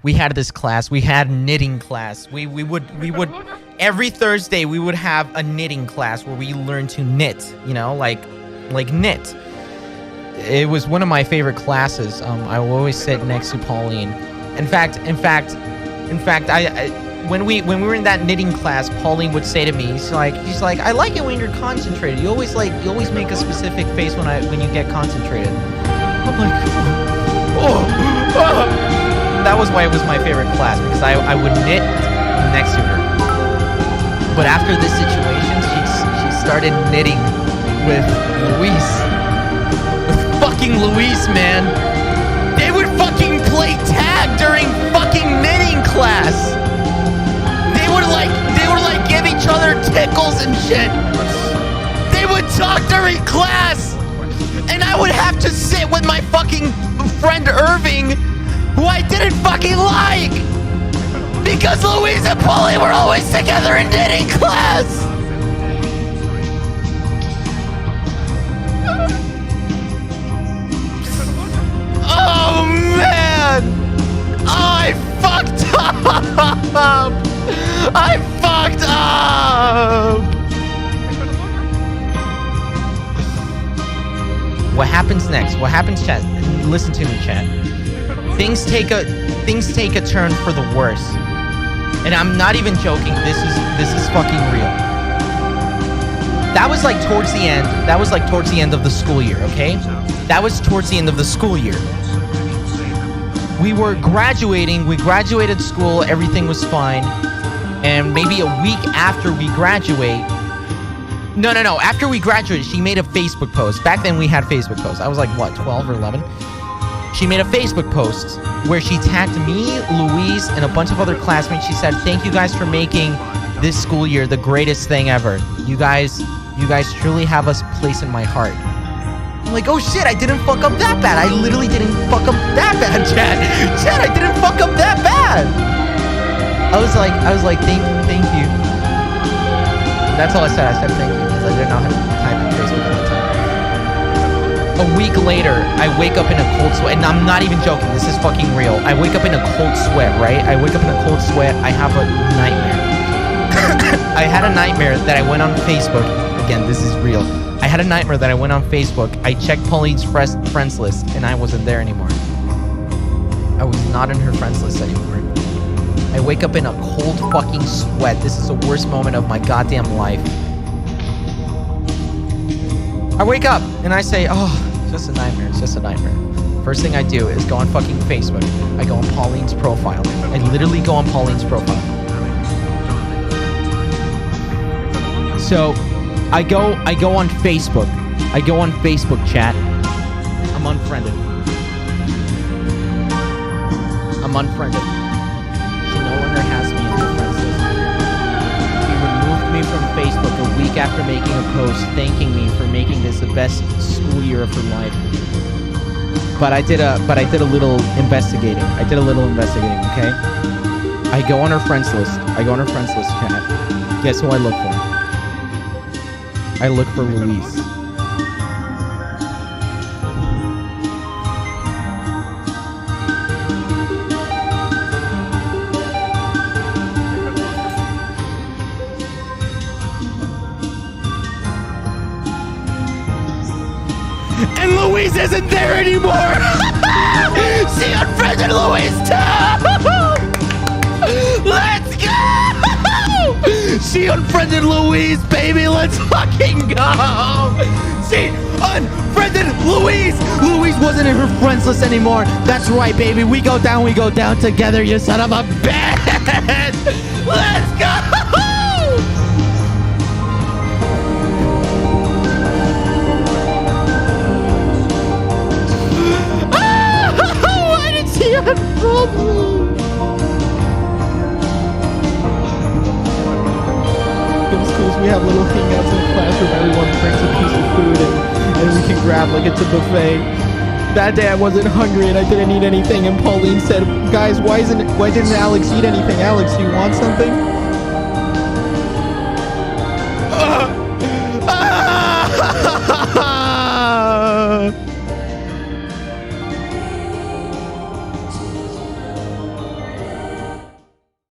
we had this class. We had knitting class. We would every Thursday we would have a knitting class where we learned to knit. You know, like knit. It was one of my favorite classes. I will always sit next to Pauline. In fact, when we were in that knitting class, Pauline would say to me, he's like, I like it when you're concentrated. You always make a specific face when you get concentrated. I'm like, oh. That was why it was my favorite class, because I would knit next to her. But after this situation, she started knitting with Luis. Fucking Luis, man. They would fucking play tag during fucking knitting class. They would give each other tickles and shit. They would talk during class. And I would have to sit with my fucking friend Irving, who I didn't fucking like. Because Luis and Paulie were always together in knitting class. Oh man! I fucked up! I fucked up! What happens next? What happens, chat? Listen to me, chat. Things take a turn for the worse. And I'm not even joking. This is fucking real. That was like towards the end. That was like towards the end of the school year, okay? That was towards the end of the school year. We were graduating. We graduated school. Everything was fine. And maybe a week after we graduate... No. After we graduated, she made a Facebook post. Back then, we had Facebook posts. I was like, what, 12 or 11? She made a Facebook post where she tagged me, Louise, and a bunch of other classmates. She said, thank you guys for making this school year the greatest thing ever. You guys truly have a place in my heart. I'm like, oh shit, I didn't fuck up that bad. I literally didn't fuck up that bad, Chad. Chad, I didn't fuck up that bad. I was like, thank you. That's all I said. I said thank you because I didn't know how to type in Facebook at that time. A week later, I wake up in a cold sweat, and I'm not even joking. This is fucking real. I wake up in a cold sweat, right? I wake up in a cold sweat. I have a nightmare. I had a nightmare that I went on Facebook. Again, this is real. I had a nightmare that I went on Facebook. I checked Pauline's friends list, and I wasn't there anymore. I was not in her friends list anymore. I wake up in a cold fucking sweat. This is the worst moment of my goddamn life. I wake up, and I say, oh, it's just a nightmare. It's just a nightmare. First thing I do is go on fucking Facebook. I go on Pauline's profile. I literally go on Pauline's profile. So... I go on Facebook. I go on Facebook chat. I'm unfriended. I'm unfriended. She no longer has me on her friends list. She removed me from Facebook a week after making a post thanking me for making this the best school year of her life. But I did a little investigating. Okay? I go on her friends list. Chat. Guess who I look for? I look for Luis. And Luis isn't there anymore! She unfriended Luis too! Let's go! She unfriended Louise, baby. Let's fucking go. She unfriended Louise. Louise wasn't in her friends list anymore. That's right, baby. We go down together, you son of a bitch. Let's go. Why did she unfriend me? We have little hangouts in the classroom. Everyone brings a piece of food and we can grab like it's a buffet. That day I wasn't hungry and I didn't eat anything, and Pauline said, guys, why didn't Alex eat anything? Alex, you want something?